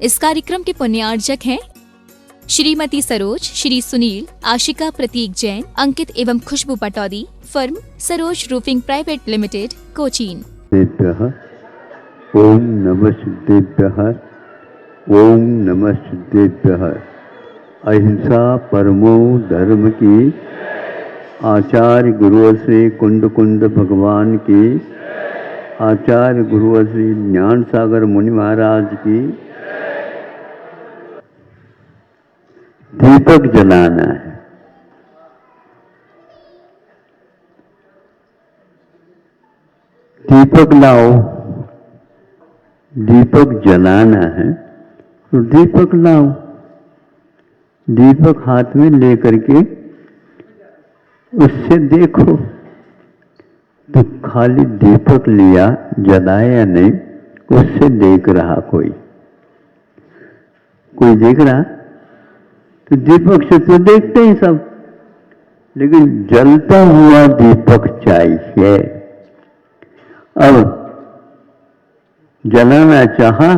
इस कार्यक्रम के पुण्यार्जक हैं श्रीमती सरोज, श्री सुनील, आशिका प्रतीक जैन, अंकित एवं Khushboo Pataudi, firm Saroj roofing private limited, Cochin. ओम नमः सिद्धेभ्यः। ओम नमः सिद्धेभ्यः। अहिंसा परमो धर्म की, आचार्य गुरु श्री कुंड कुंड भगवान की, आचार्य गुरु श्री ज्ञान सागर मुनि महाराज की। दीपक जलाना है। दीपक लाओ। दीपक जलाना है तो दीपक लाओ। दीपक हाथ में लेकर के उससे देखो तो खाली दीपक लिया, जलाया नहीं, उससे देख रहा कोई देख रहा तो दीपक से तो देखते ही सब, लेकिन जलता हुआ दीपक चाहिए। अब जलाना चाहा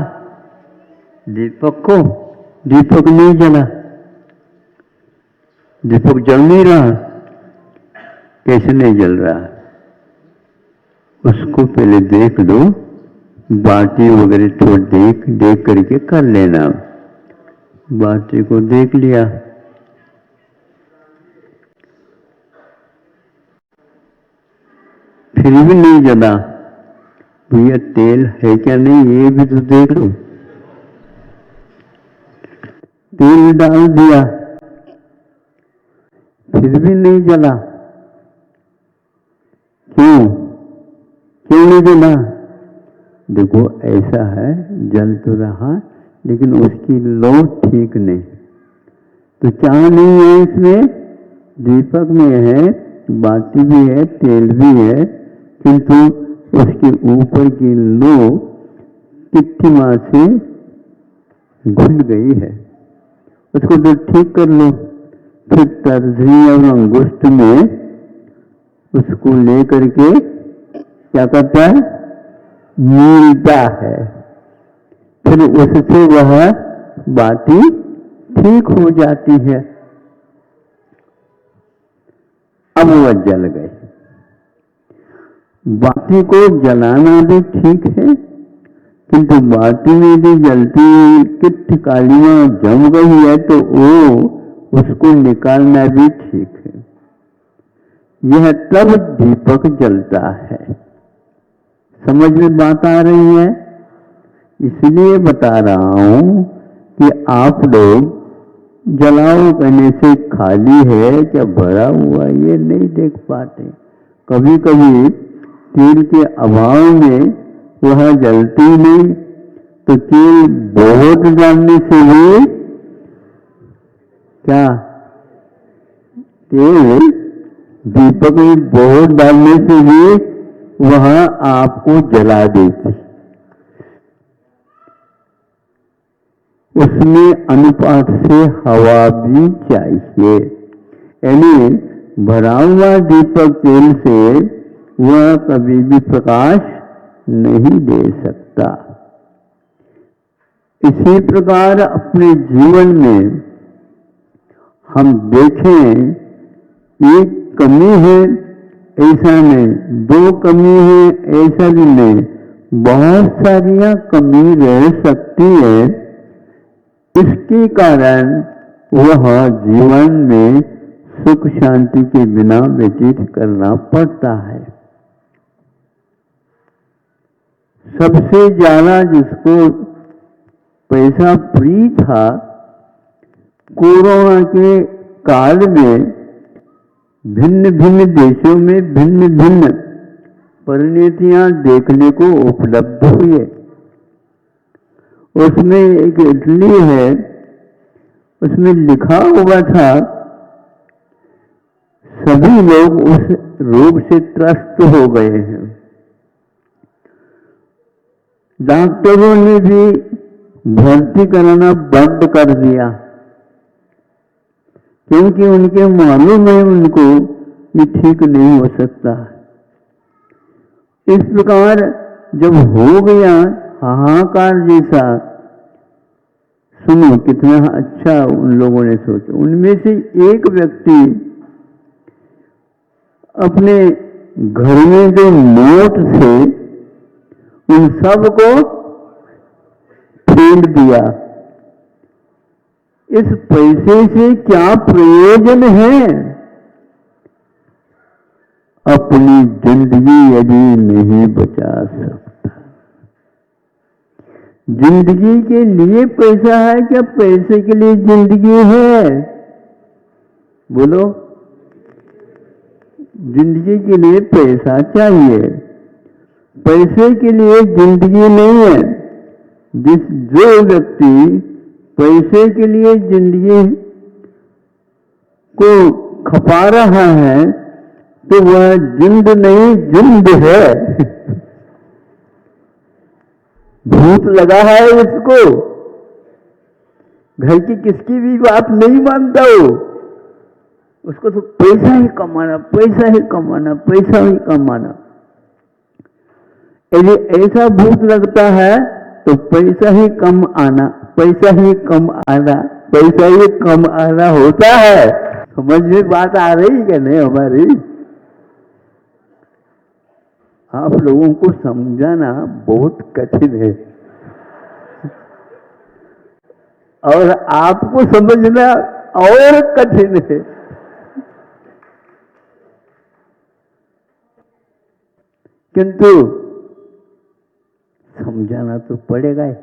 दीपक को, दीपक नहीं जला, दीपक जल नहीं रहा। कैसे नहीं जल रहा? उसको पहले देख लो, बाटी वगैरह थोड़ा देख करके कर लेना। बाटी को देख लिया, फिर भी नहीं जला, भैया तेल है क्या नहीं ये भी तो देख लो। तेल डाल दिया, फिर भी नहीं जला। क्यों नहीं जला? देखो ऐसा है, जल तो रहा लेकिन उसकी लो ठीक नहीं। तो क्या नहीं है इसमें? दीपक में है, बाती भी है, तेल भी है, किंतु उसके ऊपर की लो कितनी मां से घुल गई है। उसको तो ठीक कर लो। फिर तरजी और अंगुष्ठ में उसको लेकर के क्या करता है? मिलता है। फिर उससे वह बाती ठीक हो जाती है। अब वह जल गई। बाती को जलाना भी ठीक है, किंतु बाती में भी जलती किट कालियां जम गई है तो वो उसको निकालना भी ठीक है। यह तब दीपक जलता है। समझ में बात आ रही है? इसलिए बता रहा हूं कि आप लोग जलाओ कहने से खाली है क्या भरा हुआ ये नहीं देख पाते। कभी कभी तेल के अभाव में वह जलती नहीं, तो तेल बहुत डालने से भी क्या तेल दीपक में बहुत डालने से भी वह आपको जला देती। उसमें अनुपात से हवा भी चाहिए, यानी भरा हुआ दीपक तेल से वह कभी भी प्रकाश नहीं दे सकता। इसी प्रकार अपने जीवन में हम देखें, एक कमी है ऐसा नहीं, दो कमी है ऐसा भी नहीं, बहुत सारियां कमी रह सकती है। इसके कारण वह जीवन में सुख शांति के बिना व्यतीत करना पड़ता है। सबसे ज्यादा जिसको पैसा फ्री था, कोरोना के काल में भिन्न भिन्न देशों में भिन्न भिन्न परिणतियां देखने को उपलब्ध हुई। उसमें एक इटली है, उसमें लिखा हुआ था सभी लोग उस रोग से त्रस्त हो गए हैं। डॉक्टरों ने भी भर्ती कराना बंद कर दिया, क्योंकि उनके मालूम है उनको ये ठीक नहीं हो सकता। इस प्रकार जब हो गया हाहाकार जैसा, सुनो कितना अच्छा उन लोगों ने सोचा। उनमें से एक व्यक्ति अपने घर में जो नोट थे उन सब को फेंक दिया। इस पैसे से क्या प्रयोजन है? अपनी जिंदगी यदि नहीं बचा सकता। जिंदगी के लिए पैसा है क्या पैसे के लिए जिंदगी है? बोलो। जिंदगी के लिए पैसा चाहिए, पैसे के लिए जिंदगी नहीं है। जो व्यक्ति पैसे के लिए जिंदगी को खपा रहा है तो वह जिंद नहीं जिंद है। भूत लगा है उसको, घर की किसकी भी बात नहीं मानता हो, उसको तो पैसा ही कमाना, पैसा ही कमाना, पैसा ही कमाना। यदि ऐसा भूत लगता है तो पैसा ही कम आना, पैसा ही कम आना, पैसा ही कम आना होता है। समझ में बात आ रही है नहीं हमारी? आप लोगों को समझाना बहुत कठिन है और आपको समझना और कठिन है। किंतु समझाना तो पड़ेगा ही।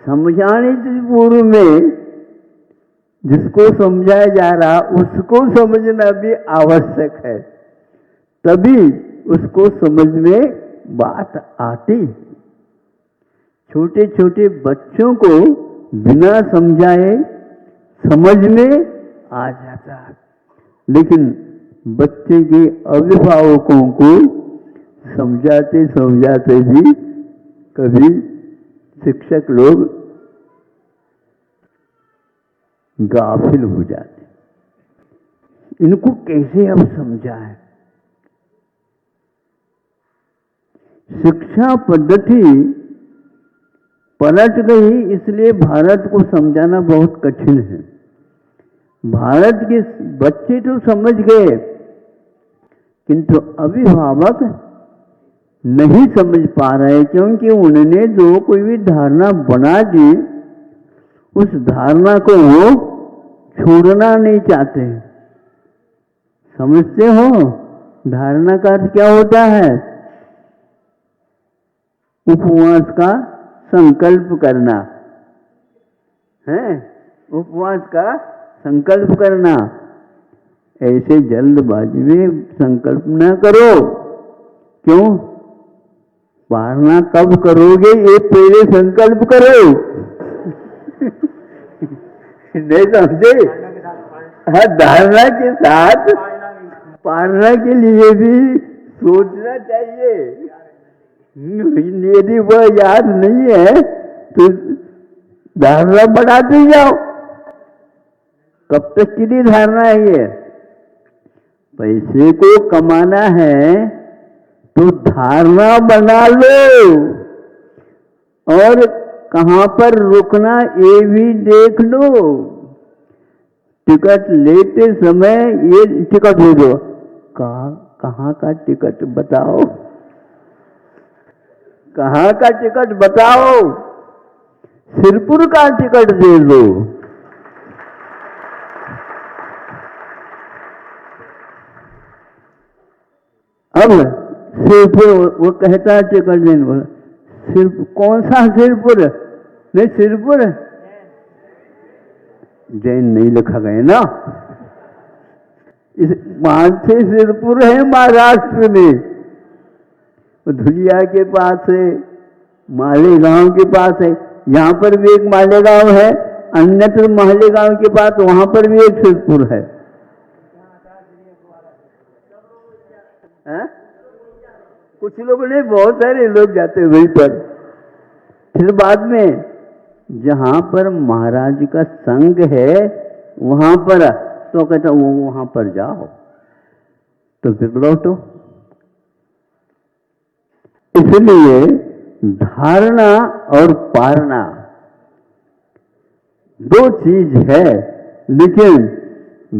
समझाने से पूर्व में जिसको समझाया जा रहा उसको समझना भी आवश्यक है, तभी उसको समझ में बात आती। छोटे छोटे बच्चों को बिना समझाए समझ में आ जाता, लेकिन बच्चे के अभिभावकों को समझाते समझाते भी कभी शिक्षक लोग गाफिल हो जाते। इनको कैसे अब समझाएं? शिक्षा पद्धति पलट गई, इसलिए भारत को समझाना बहुत कठिन है। भारत के बच्चे तो समझ गए, किंतु अभिभावक नहीं समझ पा रहे, क्योंकि उन्होंने जो कोई भी धारणा बना दी उस धारणा को वो छोड़ना नहीं चाहते। समझते हो? धारणा का अर्थ क्या होता है? उपवास का संकल्प करना है, उपवास का संकल्प करना। ऐसे जल्दबाजी में संकल्प न करो। क्यों? पारना कब करोगे ये पहले संकल्प करो। नहीं समझे? हाँ, धारणा के साथ पारना के लिए भी सोचना चाहिए। यदि वह याद नहीं है तो धारणा बढ़ाते जाओ। कब तक के लिए धारणा है ये? पैसे को कमाना है तो धारणा बना लो, और कहां पर रुकना ये भी देख लो। टिकट लेते समय ये टिकट दे दो, कहाँ का टिकट बताओ, कहाँ का टिकट बताओ? सिरपुर का टिकट दे दो। अब सिरपुर वो कहता है टिकट देने वाला, सिर्फ कौन सा सिरपुर? नहीं, सिरपुर जैन नहीं लिखा गया ना। इस मानसे सिरपुर है महाराष्ट्र में, धुलिया के पास है, मालेगांव के पास है। यहाँ पर भी एक मालेगांव है, अन्यत्र मालेगांव के पास वहां पर भी एक सिरपुर है। कुछ लोग नहीं, बहुत सारे लोग जाते हैं वहीं पर। फिर बाद में जहां पर महाराज का संग है वहां पर तो कहता वो वहां पर जाओ, तो फिर लौटो। इसलिए धारणा और पारणा दो चीज है, लेकिन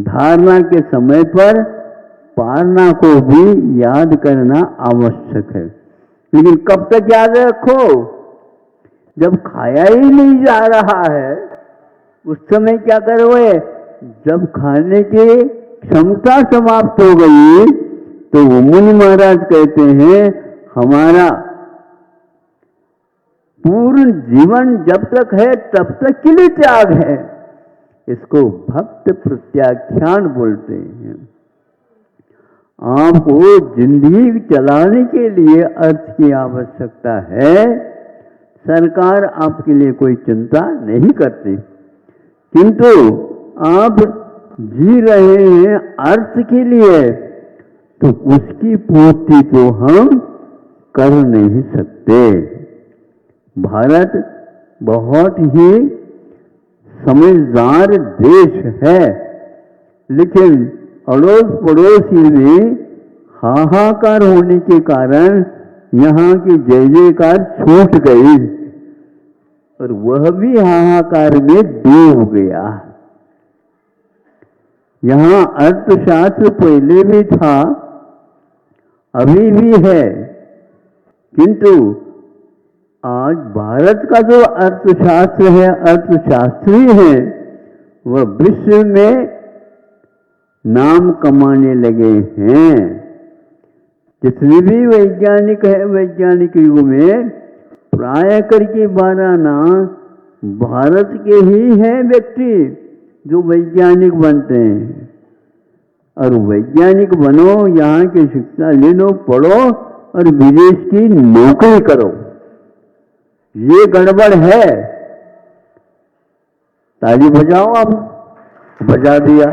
धारणा के समय पर पारणा को भी याद करना आवश्यक है। लेकिन कब तक याद रखो? जब खाया ही नहीं जा रहा है उस समय क्या करोगे? जब खाने की क्षमता समाप्त हो गई तो मुनि महाराज कहते हैं हमारा पूर्ण जीवन जब तक है तब तक के लिए त्याग है। इसको भक्त प्रत्याख्यान बोलते हैं। आपको जिंदगी चलाने के लिए अर्थ की आवश्यकता है। सरकार आपके लिए कोई चिंता नहीं करती, किंतु आप जी रहे हैं अर्थ के लिए, तो उसकी पूर्ति तो हम कर नहीं सकते। भारत बहुत ही समझदार देश है, लेकिन अड़ोस पड़ोसी में हाहाकार होने के कारण यहाँ की जय जयकार छूट गई और वह भी हाहाकार में डूब गया। यहाँ अर्थशास्त्र पहले भी था, अभी भी है, किंतु आज भारत का जो अर्थशास्त्र है, अर्थशास्त्री है, वह विश्व में नाम कमाने लगे हैं। जितने भी वैज्ञानिक है, वैज्ञानिक युग में प्राय करके 12 नाम भारत के ही हैं व्यक्ति जो वैज्ञानिक बनते हैं। और वैज्ञानिक बनो, यहाँ की शिक्षा ले लो, पढ़ो और विदेश की नौकरी करो। ये गड़बड़ है। ताली बजाओ, आप बजा दिया।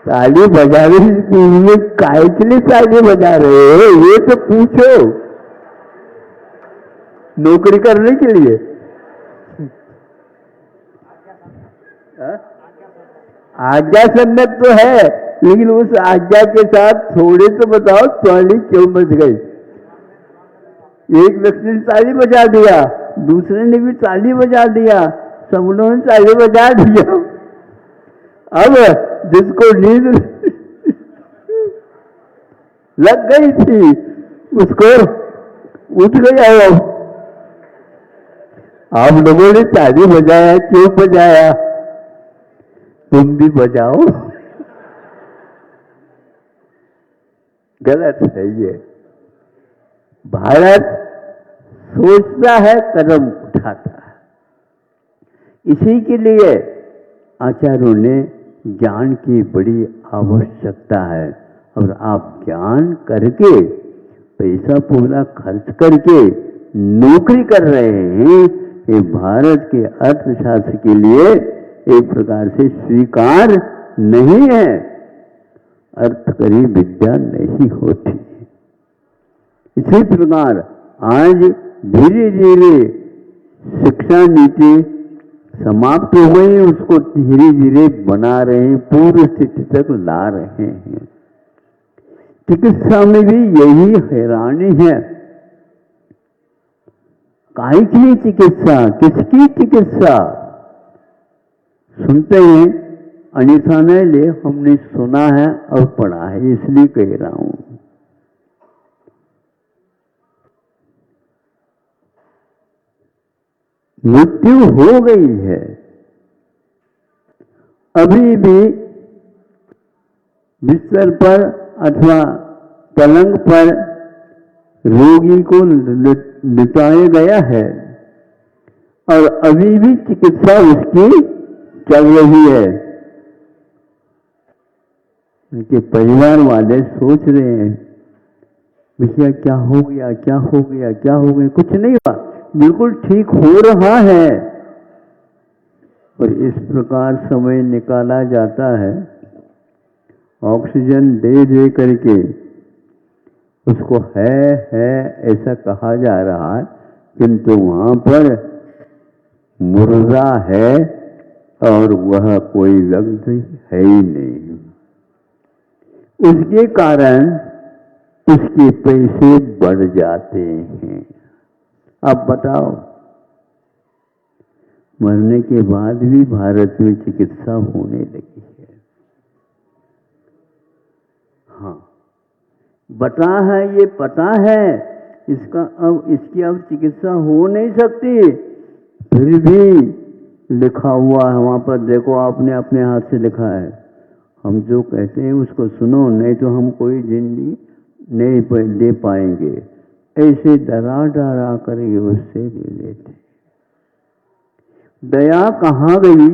ताली बजाने के लिए काय के लिए ताली बजा रहे हो? ये तो पूछो। नौकरी करने के लिए? आज्ञा सम्यक तो है, लेकिन उस आज्ञा के साथ थोड़े तो बताओ ताली क्यों बज गई? एक व्यक्ति ने ताली बजा दिया, दूसरे ने भी ताली बजा दिया, सब लोगों ने ताली बजा दिया। अब जिसको नींद लग गई थी उसको उठ गया। वो आप लोगों ने ताली बजाया, क्यों बजाया? तुम भी बजाओ। गलत है ये। भारत सोचता है, कदम उठाता है। इसी के लिए आचार्यों ने ज्ञान की बड़ी आवश्यकता है। और आप ज्ञान करके, पैसा पूरा खर्च करके नौकरी कर रहे हैं, ये भारत के अर्थशास्त्र के लिए एक प्रकार से स्वीकार नहीं है। अर्थ करी विद्या नहीं होती। इसी प्रकार आज धीरे धीरे शिक्षा नीति समाप्त हो गई, उसको धीरे धीरे बना रहे हैं, पूर्व स्थिति तक ला रहे हैं। चिकित्सा में भी यही हैरानी है। काहे की चिकित्सा, किसकी चिकित्सा? सुनते हैं, अन्यथा नहीं ले, हमने सुना है और पढ़ा है, इसलिए कह रहा हूं। मृत्यु हो गई है, अभी भी बिस्तर पर अथवा पलंग पर रोगी को लिटाया गया है और अभी भी चिकित्सा उसकी चल रही है। उनके परिवार वाले सोच रहे हैं, भैया क्या हो गया, क्या हो गया, क्या हो गया? कुछ नहीं हुआ, बिल्कुल ठीक हो रहा है। और इस प्रकार समय निकाला जाता है, ऑक्सीजन दे दे करके उसको है ऐसा कहा जा रहा है, किंतु वहां पर मुर्दा है और वह कोई व्यक्ति है ही नहीं। उसके कारण उसके पैसे बढ़ जाते हैं। अब बताओ, मरने के बाद भी भारत में चिकित्सा होने लगी है। हाँ, बता है, ये पता है इसकी अब चिकित्सा हो नहीं सकती, फिर भी लिखा हुआ है वहाँ पर। देखो, आपने अपने हाथ से लिखा है। हम जो कहते हैं उसको सुनो, नहीं तो हम कोई जिंदगी नहीं दे पाएंगे। ऐसे डरा डरा कर ये उससे ले लेते। दया कहाँ गई?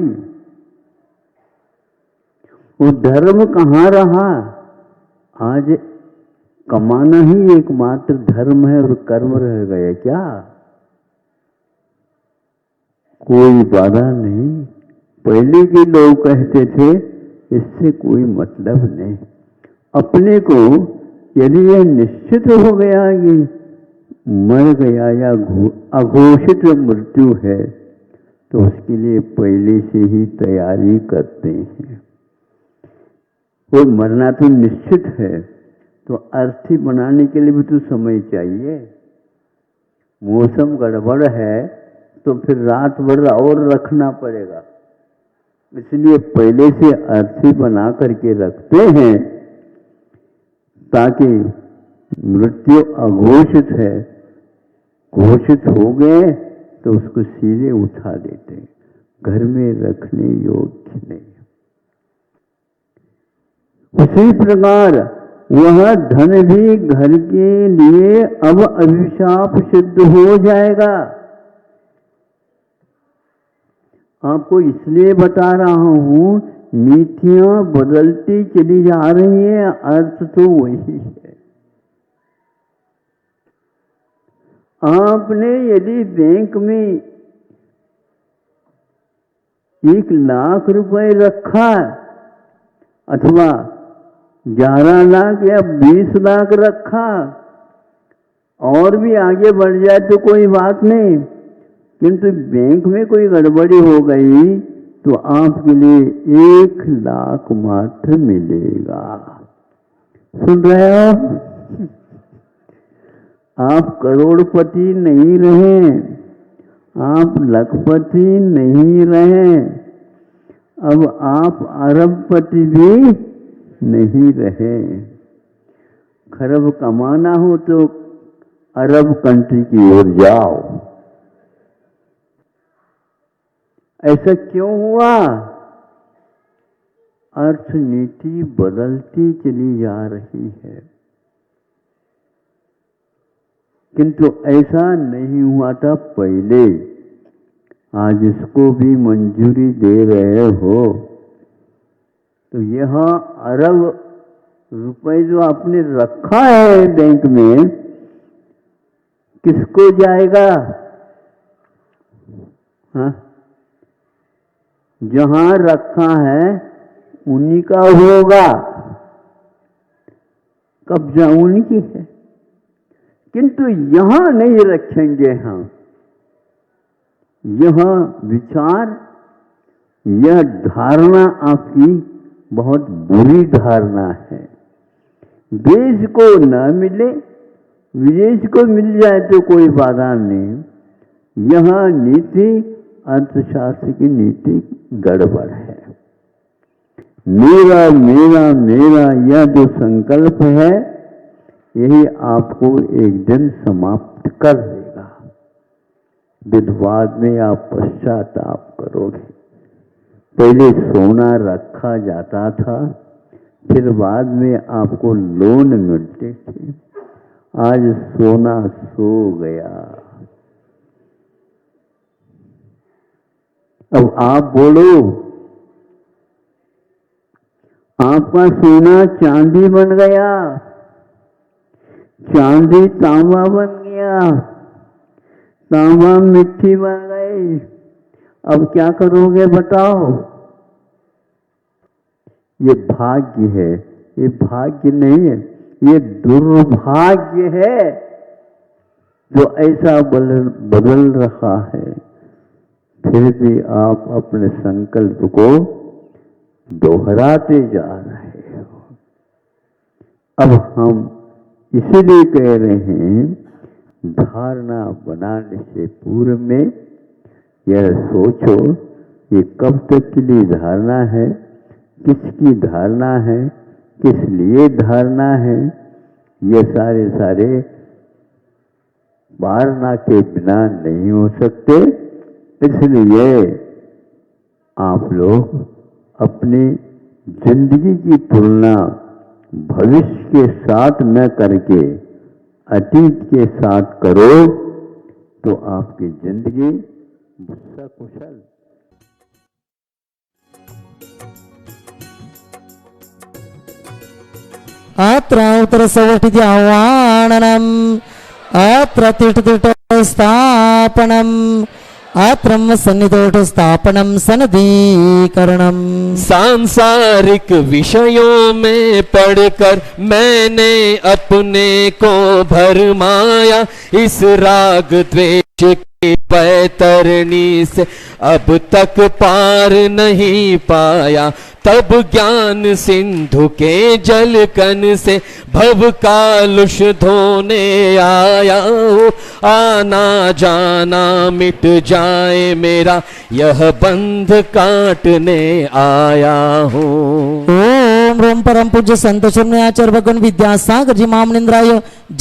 वो धर्म कहाँ रहा? आज कमाना ही एकमात्र धर्म है और कर्म रह गए क्या? कोई बाधा नहीं। पहले के लोग कहते थे इससे कोई मतलब नहीं। अपने को यदि यह निश्चित हो गया कि मर गया या अघोषित मृत्यु है, तो उसके लिए पहले से ही तैयारी करते हैं। वो मरना तो निश्चित है, तो अर्थी बनाने के लिए भी तो समय चाहिए। मौसम गड़बड़ है तो फिर रात भर और रखना पड़ेगा, इसलिए पहले से अर्थी बना करके रखते हैं ताकि मृत्यु अघोषित है, घोषित हो गए तो उसको सीधे उठा देते हैं, घर में रखने योग्य नहीं। उसी प्रकार वह धन भी घर के लिए अब अभिशाप सिद्ध हो जाएगा। आपको इसलिए बता रहा हूं, नीतियां बदलती चली जा रही है, अर्थ तो वही है। आपने यदि बैंक में 1 लाख रुपए रखा अथवा 11 लाख या 20 लाख रखा, और भी आगे बढ़ जाए तो कोई बात नहीं, किंतु बैंक में कोई गड़बड़ी हो गई तो आपके लिए 1 लाख मात्र मिलेगा। सुन रहे हो? आप करोड़पति नहीं रहे, आप लखपति नहीं रहे, अब आप अरबपति भी नहीं रहे। खरब कमाना हो तो अरब कंट्री की ओर जाओ। ऐसा क्यों हुआ? अर्थनीति बदलती चली जा रही है, किंतु ऐसा नहीं हुआ था पहले। आज इसको भी मंजूरी दे रहे हो, तो यहाँ अरब रुपए जो आपने रखा है बैंक में, किसको जाएगा? हाँ, जहां रखा है उन्हीं का होगा, कब्जा उन्हीं की है, किंतु यहां नहीं रखेंगे हम। यह विचार, यह धारणा आपकी बहुत बुरी धारणा है। देश को न मिले, विदेश को मिल जाए तो कोई बाधा नहीं। यह नीति, अर्थशास्त्र की नीति गड़बड़ है। मेरा मेरा मेरा यह जो संकल्प है, यही आपको एक दिन समाप्त कर देगा। दिन बाद में आप पश्चाताप करोगे। पहले सोना रखा जाता था, फिर बाद में आपको लोन मिलते थे। आज सोना सो गया। अब आप बोलो, आपका सोना चांदी बन गया, चांदी तांबा बन गया, तांबा मिट्टी बन गई। अब क्या करोगे बताओ? ये भाग्य है, ये भाग्य नहीं है, ये दुर्भाग्य है जो ऐसा बदल रहा है। फिर भी आप अपने संकल्प को दोहराते जा रहे हो। अब हम इसीलिए कह रहे हैं, धारणा बनाने से पूर्व में यह सोचो ये कब तक के लिए धारणा है, किसकी धारणा है, किस लिए धारणा है, ये सारे वारणा के बिना नहीं हो सकते। इसलिए आप लोग अपनी जिंदगी की तुलना भविष्य के साथ न करके अतीत के साथ करो तो आपकी जिंदगी सकुशल। अत्र उत्तरसवर्तिति आह्वाननम् अत्र तिष्ठतिष्ठस्थापनम् अत्र सन्निधोष्ठस्थापनम् सनदीकरणम्। सांसारिक विषयों में पढ़कर मैंने अपने को भरमाया, इस राग द्वेष की बैतरणी से अब तक पार नहीं पाया। तब ज्ञान सिंधु के जल कन से भव कालुष धोने आया हूँ। आना जाना मिट जाए मेरा यह बंध काटने आया हूँ। ओम रोम परम पूज्य संत शून्याचार्य भगवान विद्यासागर जी महामुनींद्राय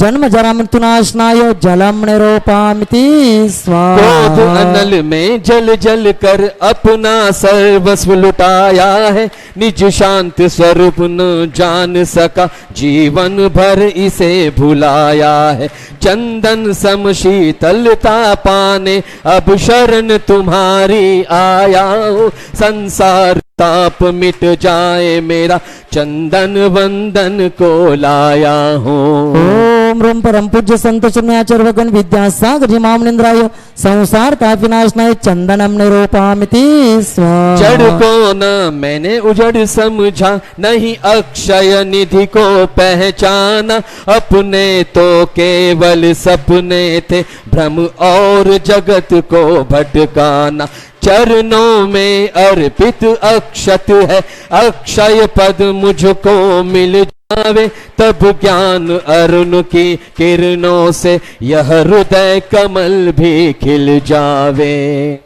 जन्म जरा मृत्युनाशनाय जलम निरूपामिति स्वाहा। क्रोध अनल में जल जल कर अपना सर्वस्व लुटाया है, निज शांत स्वरूप न जान सका जीवन भर इसे भुलाया है। चंदन सम शीतलता पाने अब शरण तुम्हारी आया हूँ। संसार ताप मिट जाए मेरा चंदन वंदन को लाया हूँ। ओम रोम परम पूज्य संत शून्याचार्य भगवान विद्यासागर जी महामुनींद्राय संसार ताप विनाशनाय चंदनम निरूपामिति स्वाहा। जड़ को न मैंने उजड़ समझा, नहीं अक्षय निधि को पहचाना। अपने तो केवल सपने थे, भ्रम और जगत को भटकाना। चरणों में अर्पित अक्षत है, अक्षय पद मुझको मिल जावे। तब ज्ञान अरुण की किरणों से यह हृदय कमल भी खिल जावे।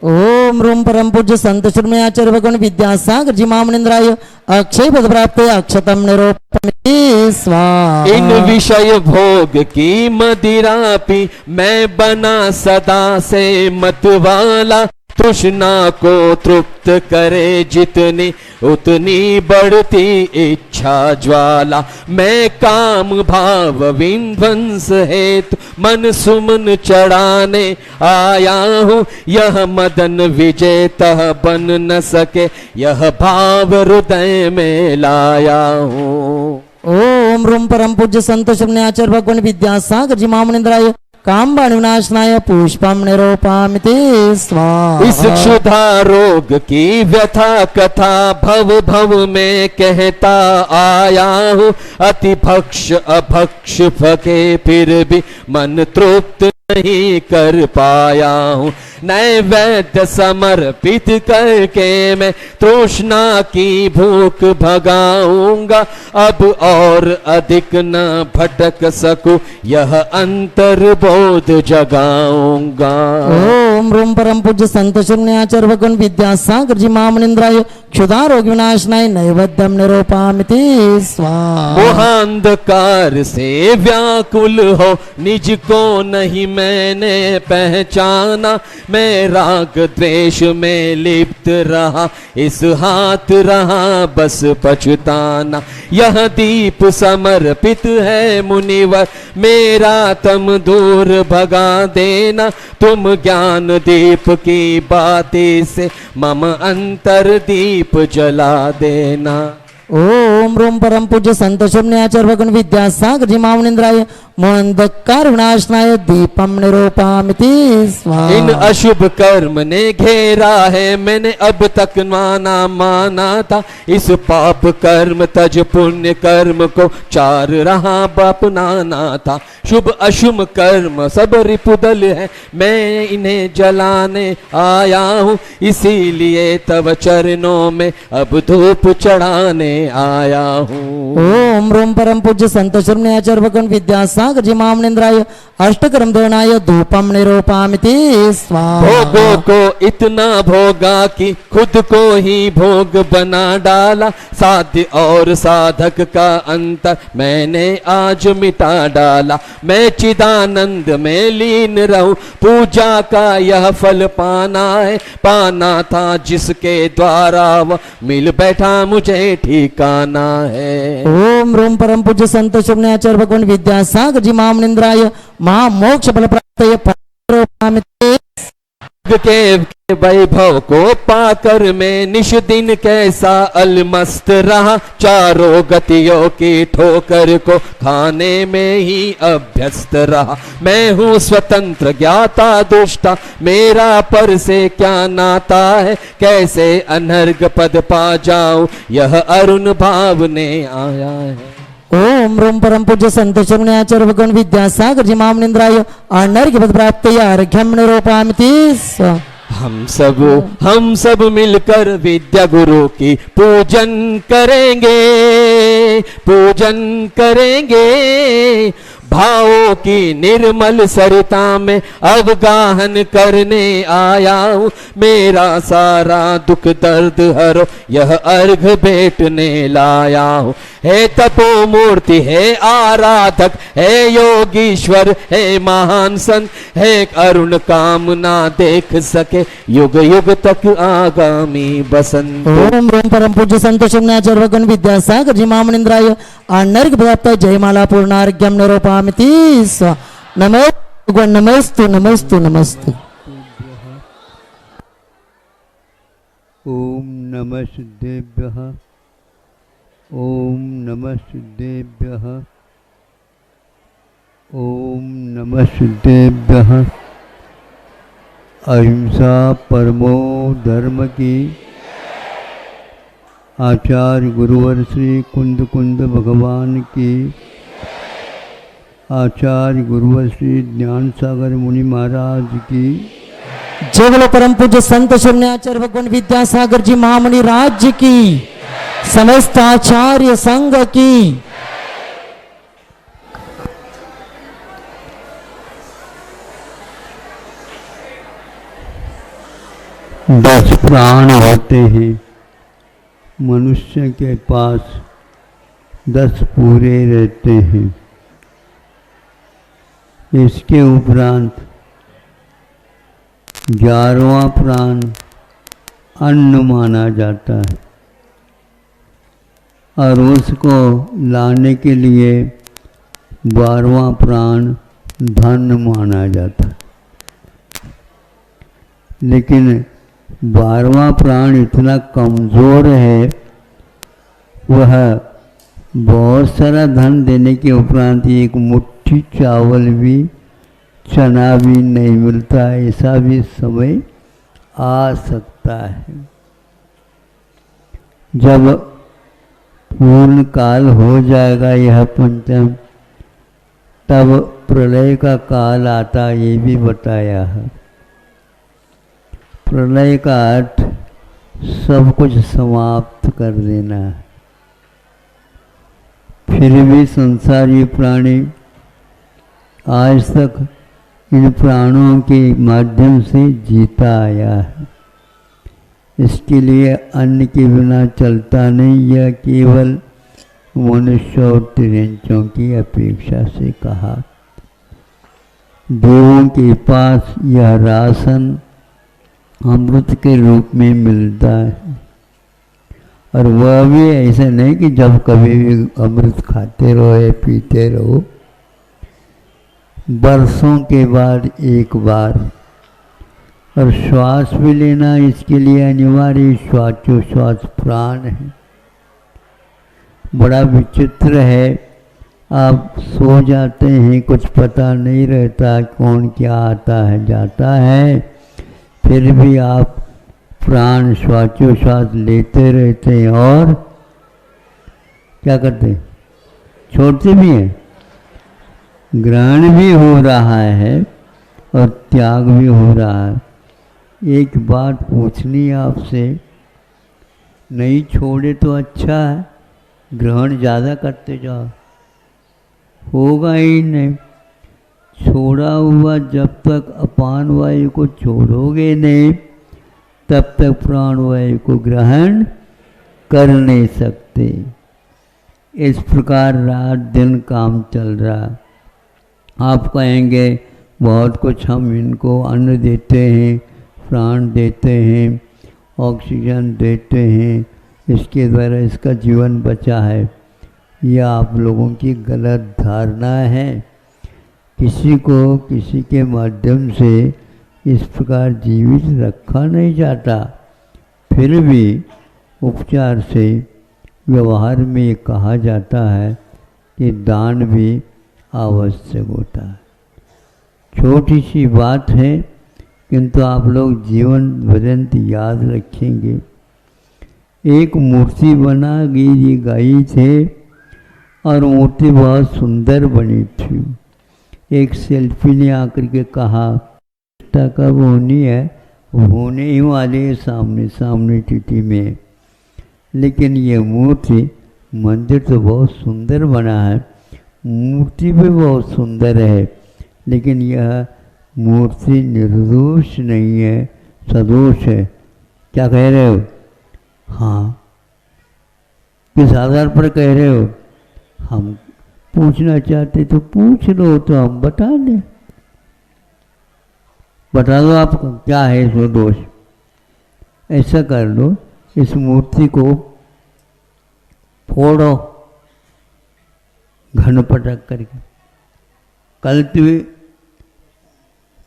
ओम रोम परम पूज्य संत शून्याचार्य भगवान विद्यासागर जी महामुनींद्राय अक्षय पद प्राप्त अक्षतम निरूपमिति स्वाहा। इन विषय भोग की मदिरा पी मैं बना सदा से मतवाला। तृष्णा को तृप्त करे जितनी उतनी बढ़ती इच्छा ज्वाला। मैं काम भाव विध्वंस हेतु मन सुमन चढ़ाने आया हूँ। यह मदन विजेता बन न सके, यह भाव हृदय में लाया हूँ। ओम रोम परम पूज्य संत शून्याचार्य भगवान विद्यासागर जी महामुनींद्राय काम्बाण विनाशनाय पुष्पम निरूपामिति स्वाहा। इस क्षुधा रोग की व्यथा कथा भव भव में कहता आया हूँ। अति भक्ष अभक्ष फके फिर भी मन तृप्त नहीं कर पाया हूँ। नैवेद्य समर्पित करके मैं तृष्णा की भूख भगाऊंगा। अब और अधिक न भटक सकूं, यह अंतर्बोध जगाऊंगा। ओम रोम परम पूज्य संत शून्याचार्य भगवान विद्यासागर जी महामुनींद्राय क्षुधा रोग विनाशनाय नैवेद्यम निरूपामिति स्वाहा। मोहांधकार से व्याकुल हो निज को नहीं मैंने पहचाना। मैं राग द्वेष में लिप्त रहा, इस हाथ रहा बस पछताना। यह दीप समर्पित है मुनिवर, मेरा तम दूर भगा देना। तुम ज्ञान दीप की बाती से मम अंतर दीप जला देना। ओम रोम परम पूज्य संत शून्याचार्य भगवान विद्यासागर जी महामुनींद्राय मोहंधकार विनाशनाय दीपम निरूपामिति स्वाहा। इन अशुभ कर्म ने घेरा है, मैंने अब तक माना था। इस पाप कर्म तज पुण्य कर्म को चार रहा अपनाना था। शुभ अशुभ कर्म सब रिपुदल है, मैं इन्हें जलाने आया हूँ। इसीलिए तव चरणों में अब धूप चढ़ाने आया हूँ। ओम रोम परम पूज्य संत शून्याचार्य भगवान विद्यासागर विद्यासागर जी मामनिंद्राय अष्टकर्म दर्णाय धूपम निरूपामिति स्वाहा। भोगों को इतना भोगा कि खुद को ही भोग बना डाला, साध्य और साधक का अंतर मैंने आज मिटा डाला। मैं चिदानंद में लीन रहूं, पूजा का यह फल पाना है, पाना था जिसके द्वारा वह मिल बैठा मुझे ठिकाना है। ओम रूम परम पूज्य संत शून्याचार्य भगवान विद्यासागर जी मामनिंद्राय महामोक्ष फल प्राप्त के वैभव को पाकर मैं निश दिन कैसा अलमस्त रहा, चारों गतियों की ठोकर को खाने में ही अभ्यस्त रहा। मैं हूँ स्वतंत्र ज्ञाता दुष्टा, मेरा पर से क्या नाता है, कैसे अनर्घ पद पा जाऊं यह अरुण भाव ने आया है। ओम रूम परम पूज्य संत शून्याचार्य भगवान विद्यासागर जी मामनिंद्राय अनर्घ्य पद प्राप्त अर्घ्यम निरूपामिति स्वाहा। हम सब मिलकर विद्या गुरु की पूजन करेंगे, पूजन करेंगे। भावों की निर्मल सरिता में अवगाहन करने आया हूँ, मेरा सारा दुख दर्द हरो यह अर्घ भेटने लाया हूँ। है तपो मूर्ति है आराधक, है योगीश्वर है महान संत, है अरुण कामना देख सके युग युग तक आगामी बसंत। ओम रोम परम पूज्य संत शून्याचार्य भगवान विद्यासागर जी मामनिंद्राय अनर्घ्य प्राप्त जयमाला पूर्णार्घ्यम निरूपामिति स्वाहा। नमो भगवान नमस्तु नमस्तु नमस्तु। ओम नमः सिद्धेभ्यः, ओम नमः सिद्धेभ्यः, ओम नमः सिद्धेभ्यः। अहिंसा परमो धर्म की आचार्य गुरुवर श्री कुंद कुंद भगवान की, आचार्य गुरुवर श्री ज्ञान सागर मुनि महाराज की। जय बोलो परम पूज्य संत शून्याचार्य भगवान विद्यासागर जी महामुनि राज्य की, समस्त आचार्य संघ की। 10 प्राण होते हैं, मनुष्य के पास 10 पूरे रहते हैं। इसके उपरांत 11वां प्राण अन्न माना जाता है और उसको लाने के लिए 12वां प्राण धन माना जाता है। लेकिन 12वां प्राण इतना कमज़ोर है, वह बहुत सारा धन देने के उपरांत एक मुट्ठी चावल भी, चना भी नहीं मिलता, ऐसा भी समय आ सकता है। जब पूर्ण काल हो जाएगा यह पंचम, तब प्रलय का काल आता, ये भी बताया है। प्रलय का अर्थ सब कुछ समाप्त कर देना है। फिर भी संसारी प्राणी आज तक इन प्राणों के माध्यम से जीता आया है। इसके लिए अन्न के बिना चलता नहीं, यह केवल मनुष्य और तिरंचों की अपेक्षा से कहा। देवों के पास यह राशन अमृत के रूप में मिलता है, और वह भी ऐसे नहीं कि जब कभी भी अमृत खाते रहो या पीते रहो, बरसों के बाद एक बार। और श्वास भी लेना इसके लिए अनिवार्य, श्वासोश्वास प्राण है। बड़ा विचित्र है, आप सो जाते हैं, कुछ पता नहीं रहता कौन क्या आता है जाता है, फिर भी आप प्राण श्वासोश्वास लेते रहते हैं और क्या करते हैं, छोड़ते भी हैं। ग्रहण भी हो रहा है और त्याग भी हो रहा है। एक बात पूछनी है आपसे, नहीं छोड़े तो अच्छा है, ग्रहण ज़्यादा करते जाओ, होगा ही नहीं। छोड़ा हुआ जब तक अपान वायु को छोड़ोगे नहीं, तब तक प्राण वायु को ग्रहण कर नहीं सकते। इस प्रकार रात दिन काम चल रहा। आप कहेंगे बहुत कुछ हम इनको अन्न देते हैं, प्राण देते हैं, ऑक्सीजन देते हैं, इसके द्वारा इसका जीवन बचा है। यह आप लोगों की गलत धारणा है। किसी को किसी के माध्यम से इस प्रकार जीवित रखा नहीं जाता। फिर भी उपचार से व्यवहार में ये कहा जाता है कि दान भी आवश्यक होता है। छोटी सी बात है, किंतु आप लोग जीवन पर्यंत याद रखेंगे। एक मूर्ति बना गई थे और मूर्ति बहुत सुंदर बनी थी। एक सेल्फी ने आकर के कहा कब होनी है, होने ही वाले सामने सामने टिटी में। लेकिन ये मूर्ति, मंदिर तो बहुत सुंदर बना है, मूर्ति भी बहुत सुंदर है, लेकिन यह मूर्ति निर्दोष नहीं है, सदोष है। क्या कह रहे हो? हाँ, किस आधार पर कह रहे हो? हम पूछना चाहते तो पूछ लो, तो हम बता दें। बता दो आप क्या है इसमें दोष। ऐसा कर लो, इस मूर्ति को फोड़ो घन पटक करके। कल तो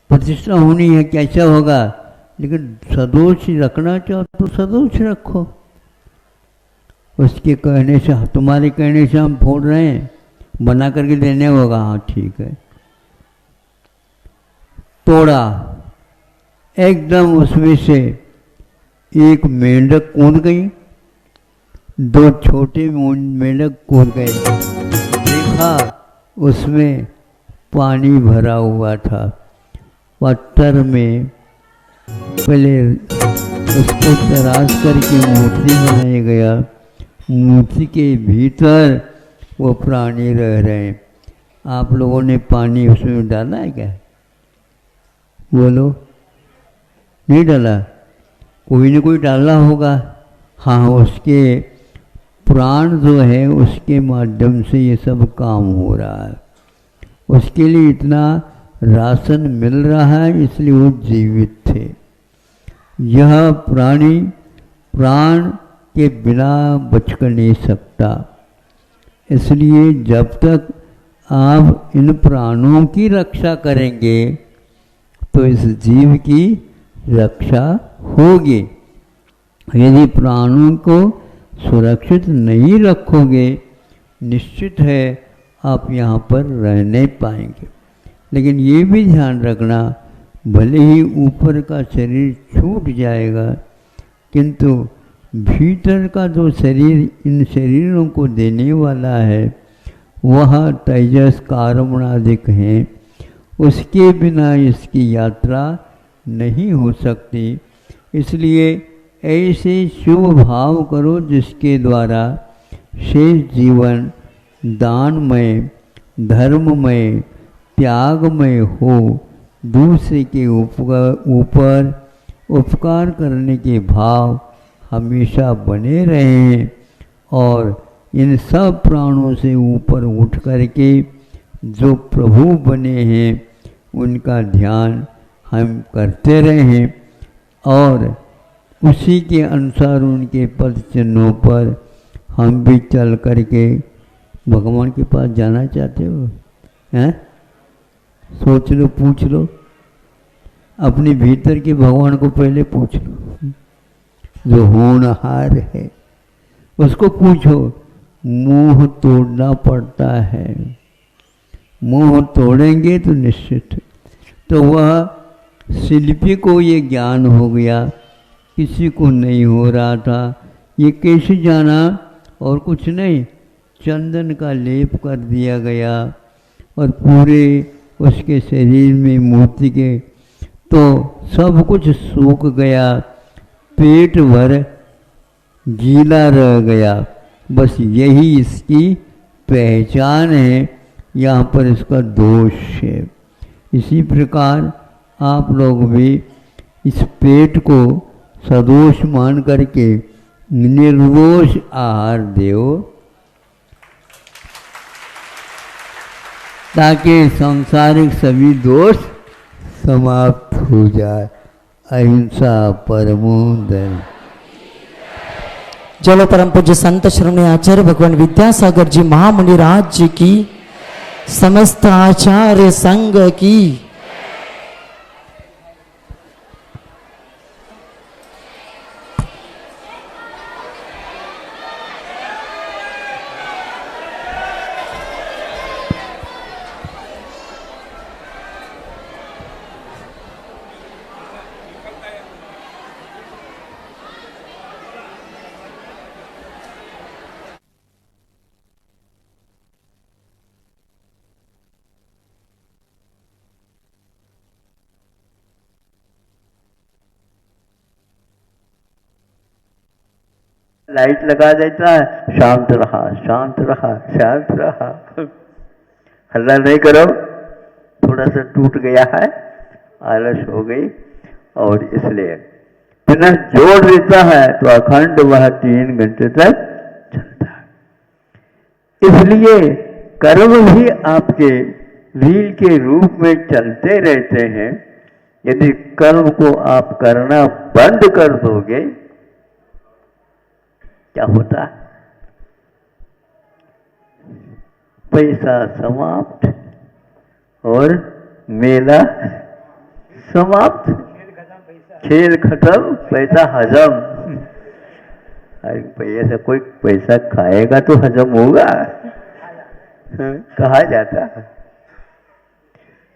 प्रतिष्ठा होनी है, कैसा होगा, लेकिन सदोष रखना चाहो तो सदोष रखो। उसके कहने से, तुम्हारे कहने से हम फोड़ रहे हैं, बना करके देने होगा। हाँ ठीक है। तोड़ा, एकदम उसमें से एक मेंढक कूद गई, दो छोटे मेंढक कूद गए। देखा उसमें पानी भरा हुआ था। पत्थर में पहले उसको तराश करके मूर्ति बनाया गया। मूर्ति के भीतर वो प्राणी रह रहे हैं। आप लोगों ने पानी उसमें डाला है क्या? बोलो, नहीं डाला? कोई न कोई डाला होगा। हाँ, उसके प्राण जो है उसके माध्यम से ये सब काम हो रहा है। उसके लिए इतना राशन मिल रहा है, इसलिए वो जीवित थे। यह प्राणी प्राण के बिना बचकर नहीं सकता। इसलिए जब तक आप इन प्राणों की रक्षा करेंगे तो इस जीव की रक्षा होगी। यदि प्राणों को सुरक्षित नहीं रखोगे, निश्चित है आप यहाँ पर रह नहीं पाएंगे। लेकिन ये भी ध्यान रखना, भले ही ऊपर का शरीर छूट जाएगा, किंतु भीतर का जो शरीर इन शरीरों को देने वाला है वह तेजस कारमणादिक हैं। उसके बिना इसकी यात्रा नहीं हो सकती। इसलिए ऐसे शुभ भाव करो जिसके द्वारा शेष जीवन दानमय, धर्ममय, त्यागमय हो। दूसरे के ऊपर उपकार करने के भाव हमेशा बने रहें और इन सब प्राणों से ऊपर उठ करके जो प्रभु बने हैं उनका ध्यान हम करते रहें और उसी के अनुसार उनके पद चिन्हों पर हम भी चल करके भगवान के पास जाना चाहते हो? हैं? सोच लो, पूछ लो, अपने भीतर के भगवान को पहले पूछ लो। जो होनहार है उसको पूछो। मोह तोड़ना पड़ता है, मोह तोड़ेंगे तो निश्चित। तो वह शिल्पी को ये ज्ञान हो गया, किसी को नहीं हो रहा था। ये कैसे जाना? और कुछ नहीं, चंदन का लेप कर दिया गया और पूरे उसके शरीर में मूर्ति के तो सब कुछ सूख गया, पेट भर गीला रह गया। बस यही इसकी पहचान है। यहाँ पर इसका दोष है। इसी प्रकार आप लोग भी इस पेट को सदोष मान करके निर्दोष आहार दो, ताकि सांसारिक सभी दोष समाप्त हो जाए। अहिंसा परमो धर्म। चलो परम पूज्य संत श्रवण आचार्य भगवान विद्यासागर जी महामुनि राज जी की, समस्त आचार्य संघ की। लाइट लगा देता है, शांत रहा शांत रहा शांत रहा, हल्ला नहीं करो, थोड़ा सा टूट गया है, आलस हो गई, और इसलिए पुनः जोड़ देता है तो अखंड वह 3 घंटे तक चलता है। इसलिए कर्म भी आपके रील के रूप में चलते रहते हैं। यदि कर्म को आप करना बंद कर दोगे, क्या होता है? पैसा समाप्त और मेला समाप्त, खेल खत्म, पैसा हजम। अरे पैसा, कोई पैसा खाएगा तो हजम होगा, कहा जाता है।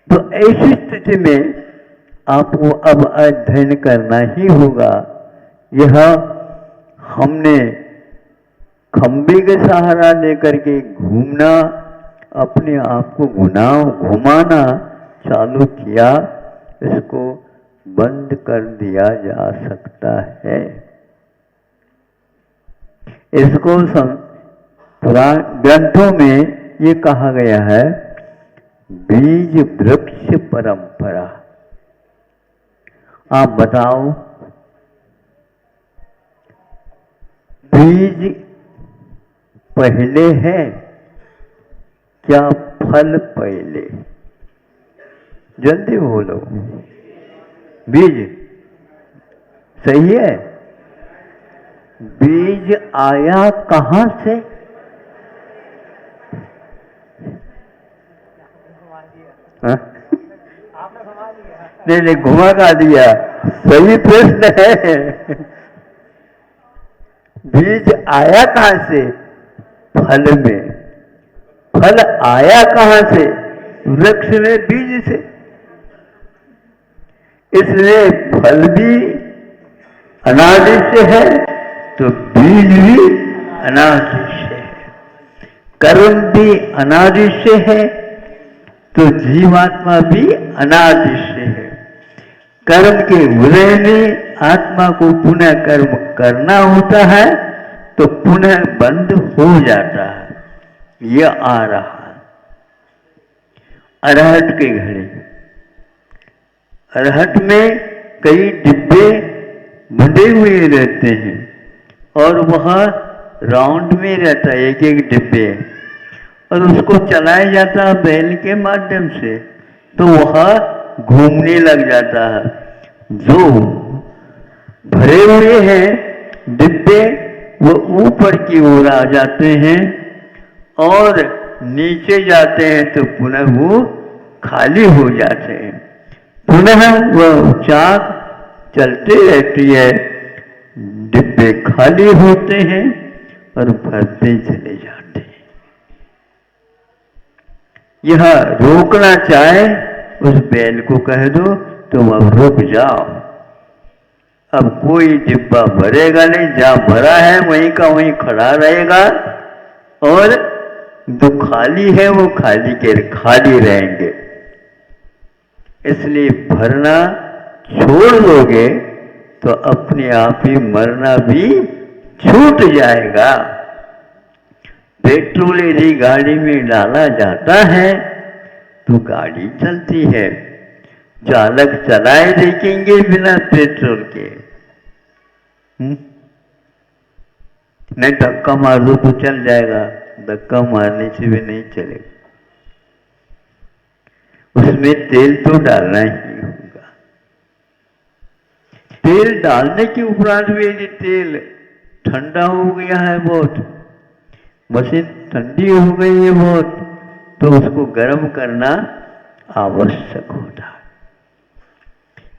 तो ऐसी स्थिति में आपको अब अध्ययन करना ही होगा। यह हमने खंबे के सहारा लेकर के घूमना, अपने आप को घुमाना चालू किया, इसको बंद कर दिया जा सकता है। इसको पुराण ग्रंथों में ये कहा गया है, बीज वृक्ष परंपरा। आप बताओ, बीज पहले है क्या फल पहले? जल्दी बोलो। बीज सही है। बीज आया कहां से? नहीं, घुमा का दिया, सही प्रश्न है। बीज आया कहां से? फल में। फल आया कहां से? वृक्ष में बीज से। इसलिए फल भी अनादि से है तो बीज भी अनादि से है। कर्म भी अनादि से है तो जीवात्मा भी अनादि से है। कर्म के उदय में आत्मा को पुनः कर्म करना होता है तो पुनः बंद हो जाता है। यह आ रहा है अरहट के घड़े। अरहट में कई डिब्बे बंधे हुए रहते हैं और वह राउंड में रहता है, एक एक डिब्बे, और उसको चलाया जाता है बैल के माध्यम से, तो वह घूमने लग जाता है। जो भरे हुए हैं डिब्बे वो ऊपर की ओर आ जाते हैं और नीचे जाते हैं तो पुनः वो खाली हो जाते हैं। पुनः वह चाक चलती रहती है, डिब्बे खाली होते हैं और भरते चले जाते हैं। यह रोकना चाहे उस बैल को कह दो तुम अब रुक जाओ, अब कोई डिब्बा भरेगा नहीं, जहां भरा है वहीं का वहीं खड़ा रहेगा और जो खाली है वो खाली के खाली रहेंगे। इसलिए भरना छोड़ दोगे तो अपने आप ही मरना भी छूट जाएगा। पेट्रोल यदि गाड़ी में डाला जाता है तो गाड़ी चलती है। चालक चलाए देखेंगे बिना पेट्रोल के, नहीं धक्का मार दो तो चल जाएगा, धक्का मारने से भी नहीं चलेगा। उसमें तेल तो डालना ही होगा। तेल डालने के उपरांत भी यदि तेल ठंडा हो गया है बहुत, मशीन ठंडी हो गई है बहुत, तो उसको गर्म करना आवश्यक होता है।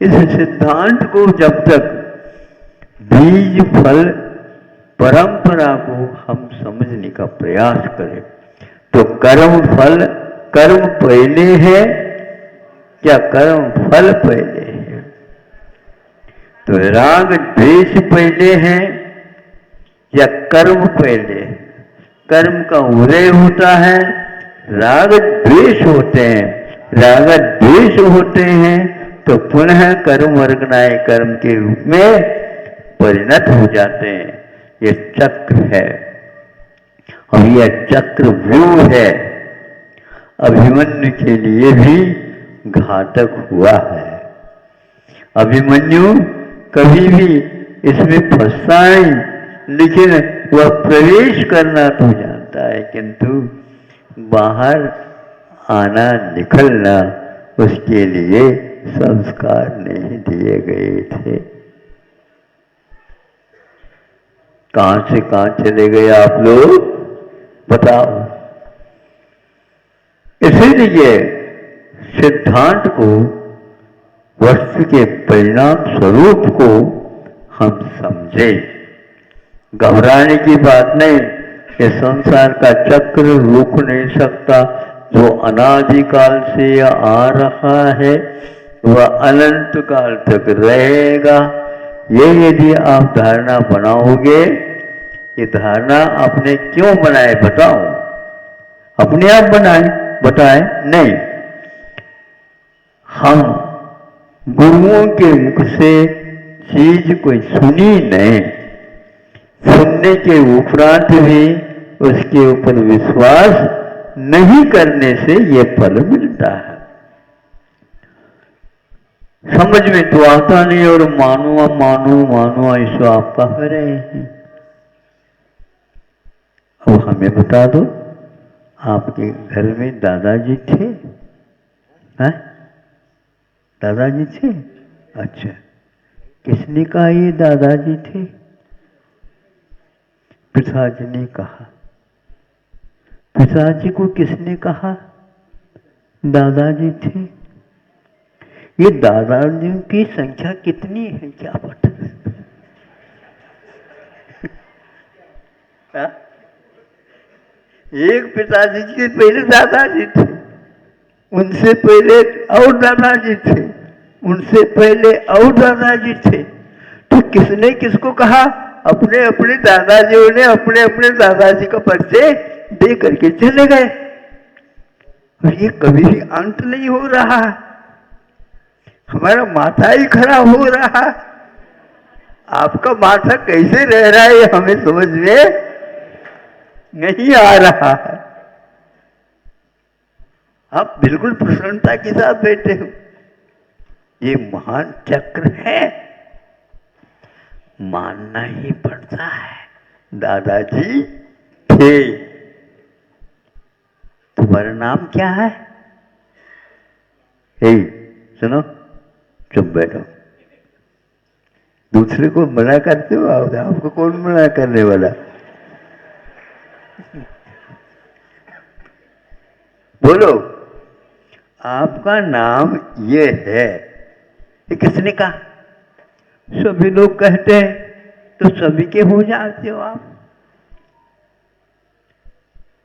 इस सिद्धांत को जब तक बीज फल परंपरा को हम समझने का प्रयास करें तो कर्म फल, कर्म पहले है या कर्म फल पहले है? तो राग द्वेष पहले है या कर्म पहले? कर्म का उदय होता है, राग द्वेष होते हैं, राग द्वेष होते हैं तो पुनः कर्म वर्गनाय कर्म के रूप में परिणत हो जाते हैं। ये चक्र है और यह चक्र व्यूह है। अभिमन्यु के लिए भी घातक हुआ है। अभिमन्यु कभी भी इसमें फंसता नहीं, लेकिन वह प्रवेश करना तो जानता है, किंतु बाहर आना निकलना उसके लिए संस्कार नहीं दिए गए थे। कहां से कहां चले गए आप लोग बताओ। इसीलिए सिद्धांत को, वस्तु के परिणाम स्वरूप को हम समझे। घबराने की बात नहीं, ये संसार का चक्र रोक नहीं सकता। जो अनादिकाल से आ रहा है वह अनंत काल तक रहेगा। ये यदि आप धारणा बनाओगे, ये धारणा आपने क्यों बनाए बताओ? अपने आप बनाए बताए नहीं, हम गुरुओं के मुख से चीज कोई सुनी नहीं, सुनने के उपरांत भी उसके ऊपर विश्वास नहीं करने से ये फल मिलता है। समझ में तो आता नहीं और मानो मानो मानो ऐसा आप कह रहे हैं। अब हमें बता दो, आपके घर में दादाजी थे? हैं? दादाजी थे? अच्छा, किसने कहा ये दादाजी थे? पिताजी ने कहा। पिताजी को किसने कहा दादाजी थे? ये दादाजियों की संख्या कितनी है क्या पता? एक पिताजी के पहले दादाजी थे, उनसे पहले और दादाजी थे, उनसे पहले और दादाजी थे। तो किसने किसको कहा? अपने अपने दादाजियों ने अपने अपने दादाजी का परिचय दे करके चले गए। और ये कभी भी अंत नहीं हो रहा, हमारा माथा ही खराब हो रहा। आपका माथा कैसे रह रहा है हमें समझ में नहीं आ रहा है। आप बिल्कुल प्रसन्नता के साथ बैठे हो। ये महान चक्र है, मानना ही पड़ता है। दादाजी थे। तुम्हारा नाम क्या है? हे सुनो, चुप बैठो। दूसरे को मना करते हो, आपको कौन मना करने वाला? बोलो, आपका नाम ये है। ये किसने कहा? सभी लोग कहते हैं तो सभी के हो जाते हो आप।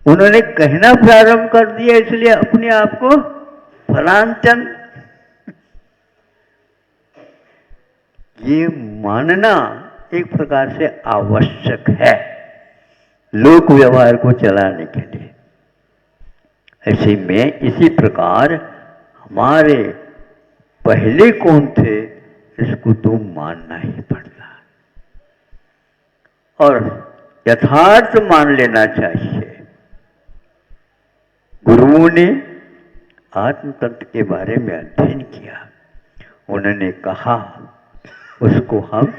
उन्होंने कहना प्रारंभ कर दिया, इसलिए अपने आप को फलांचन। ये मानना एक प्रकार से आवश्यक है लोक व्यवहार को चलाने के लिए। ऐसे में इसी प्रकार हमारे पहले कौन थे इसको तो मानना ही पड़ता और यथार्थ मान लेना चाहिए। गुरुओं ने आत्म तत्व के बारे में अध्ययन किया। उन्होंने कहा उसको हम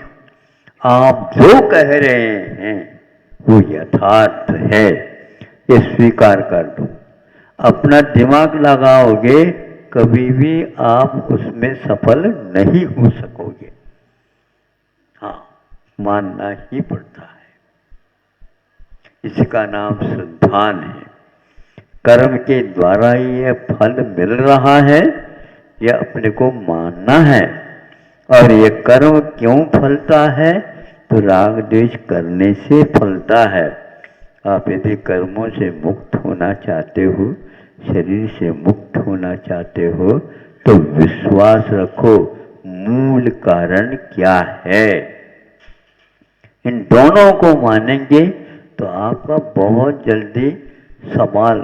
आप जो कह रहे हैं वो यथार्थ है, ये स्वीकार कर दो। अपना दिमाग लगाओगे कभी भी आप उसमें सफल नहीं हो सकोगे। हाँ, मानना ही पड़ता है। इसका नाम सिद्धांत है। कर्म के द्वारा ही यह फल मिल रहा है, यह अपने को मानना है। और ये कर्म क्यों फलता है? तो राग द्वेष करने से फलता है। आप यदि कर्मों से मुक्त होना चाहते हो, शरीर से मुक्त होना चाहते हो, तो विश्वास रखो मूल कारण क्या है। इन दोनों को मानेंगे तो आपका बहुत जल्दी सवाल,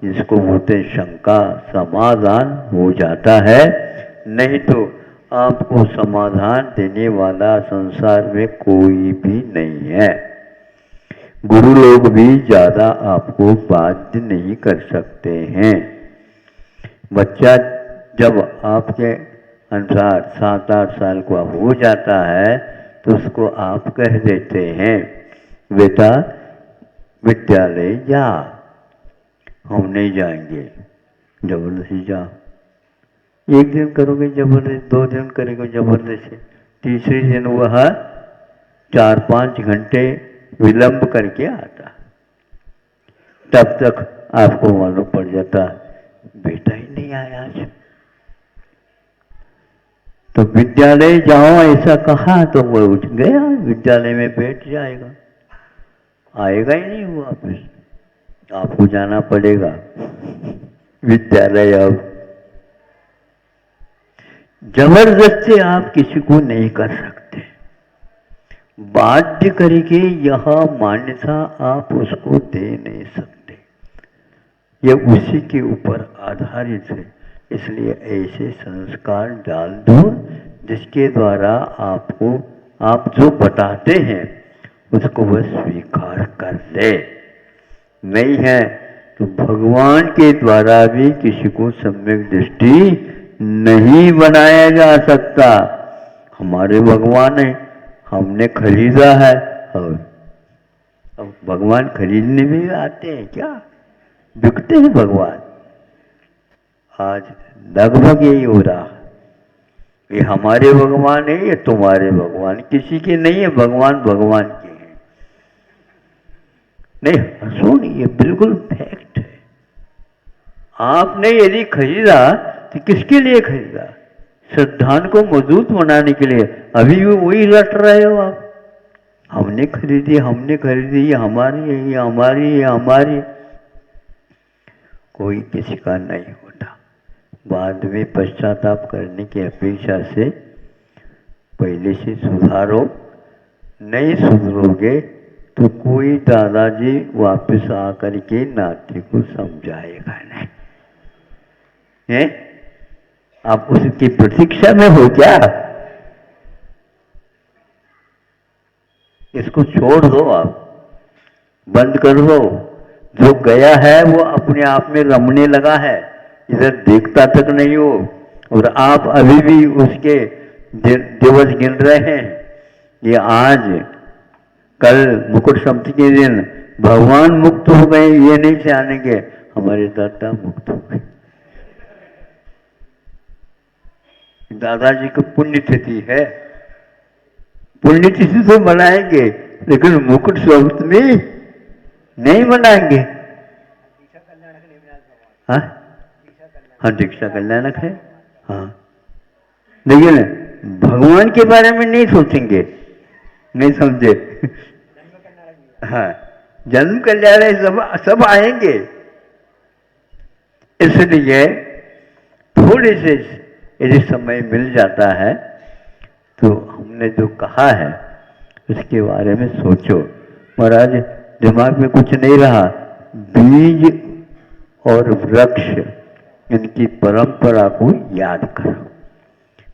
जिसको बोलते हैं शंका, समाधान हो जाता है। नहीं तो आपको समाधान देने वाला संसार में कोई भी नहीं है। गुरु लोग भी ज़्यादा आपको बाध्य नहीं कर सकते हैं। बच्चा जब आपके अनुसार 7-8 साल का हो जाता है तो उसको आप कह देते हैं बेटा विद्यालय जा। हम नहीं जाएंगे, जबरदस्ती जा। एक दिन करोगे जबरदस्ती, 2 दिन करेंगे जबरदस्ती, तीसरे दिन वह 4-5 घंटे विलंब करके आता। तब तक आपको मालूम पड़ जाता बेटा ही नहीं आया आज। तो विद्यालय जाओ ऐसा कहा तो वो उठ गया, विद्यालय में बैठ जाएगा, आएगा ही नहीं वो वापस। आपको जाना पड़ेगा विद्यालय। अब जबरदस्ती आप किसी को नहीं कर सकते। बाध्य करके यह मान्यता आप उसको दे नहीं सकते। यह उसी के ऊपर आधारित है। इसलिए ऐसे संस्कार डाल दो जिसके द्वारा आपको आप जो बताते हैं उसको वह स्वीकार कर ले। नहीं है तो भगवान के द्वारा भी किसी को सम्यक दृष्टि नहीं बनाया जा सकता। हमारे भगवान है, हमने खरीदा है। और अब भगवान खरीदने में आते हैं क्या? बिकते हैं भगवान। आज लगभग यही हो रहा है। ये हमारे भगवान है, ये तुम्हारे भगवान, किसी के नहीं है। भगवान भगवान के हैं। नहीं सुन, ये बिल्कुल फैक्ट है। आपने यदि खरीदा तो किसके लिए खरीदा? सिद्धांत को मजबूत बनाने के लिए। अभी भी वही रट रहे हो आप। हमने खरीदी, हमने खरीदी, ये हमारी है, ये हमारी है, ये हमारी। कोई किसी का नहीं होता। बाद में पश्चाताप करने की अपेक्षा से पहले से सुधारो। नहीं सुधरोगे तो कोई दादाजी वापस आकर के नाते को समझाएगा नहीं है। आप उसकी प्रतीक्षा में हो क्या? इसको छोड़ दो, आप बंद कर दो। जो गया है वो अपने आप में रमने लगा है, इधर देखता तक नहीं हो। और आप अभी भी उसके दिवस गिन रहे हैं। ये आज कल मुकुट सप्तमी के दिन भगवान मुक्त हो गए, ये नहीं जानेंगे हमारे दादा मुक्त हो गए। दादाजी को पुण्यतिथि है, पुण्यतिथि तो मनाएंगे, लेकिन मुकुट सप्तमी नहीं मनाएंगे। हाँ हाँ, दीक्षा कल्याणक है। हाँ, लेकिन भगवान के बारे में नहीं सोचेंगे, नहीं समझे। हाँ, जन्म कल्याण सब आएंगे। इसलिए थोड़े से यदि समय मिल जाता है तो हमने जो कहा है उसके बारे में सोचो। महाराज दिमाग में कुछ नहीं रहा, बीज और वृक्ष इनकी परंपरा को याद करो।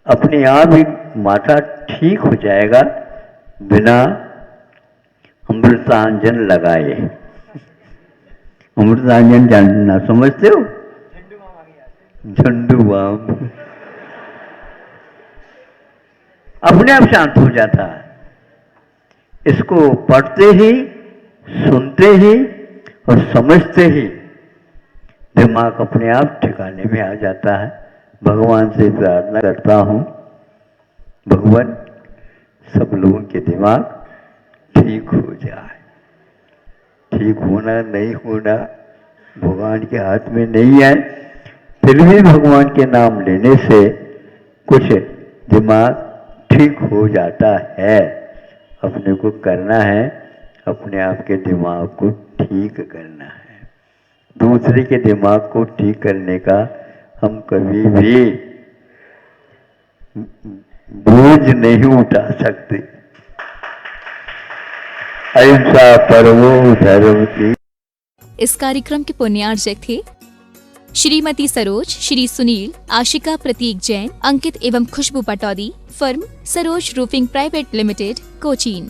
अपने आप ही माथा ठीक हो जाएगा बिना अमृतांजन लगाए। अमृतांजन जानना समझते हो? झंडू बाम अपने आप शांत हो जाता है। इसको पढ़ते ही, सुनते ही और समझते ही दिमाग अपने आप ठिकाने में आ जाता है। भगवान से प्रार्थना करता हूँ, भगवान सब लोगों के दिमाग ठीक हो जाए। ठीक होना नहीं होना भगवान के हाथ में नहीं है, फिर भी भगवान के नाम लेने से कुछ दिमाग ठीक हो जाता है। अपने को करना है, अपने आप के दिमाग को ठीक करना है। दूसरे के दिमाग को ठीक करने का हम कभी भी बोझ नहीं उठा सकते। अहिंसा परमो धर्म की। इस कार्यक्रम के पुण्यार्चक थे श्रीमती सरोज, श्री सुनील, आशिका प्रतीक जैन, अंकित एवं Khushboo Pataudi, firm Saroj roofing private limited, Cochin.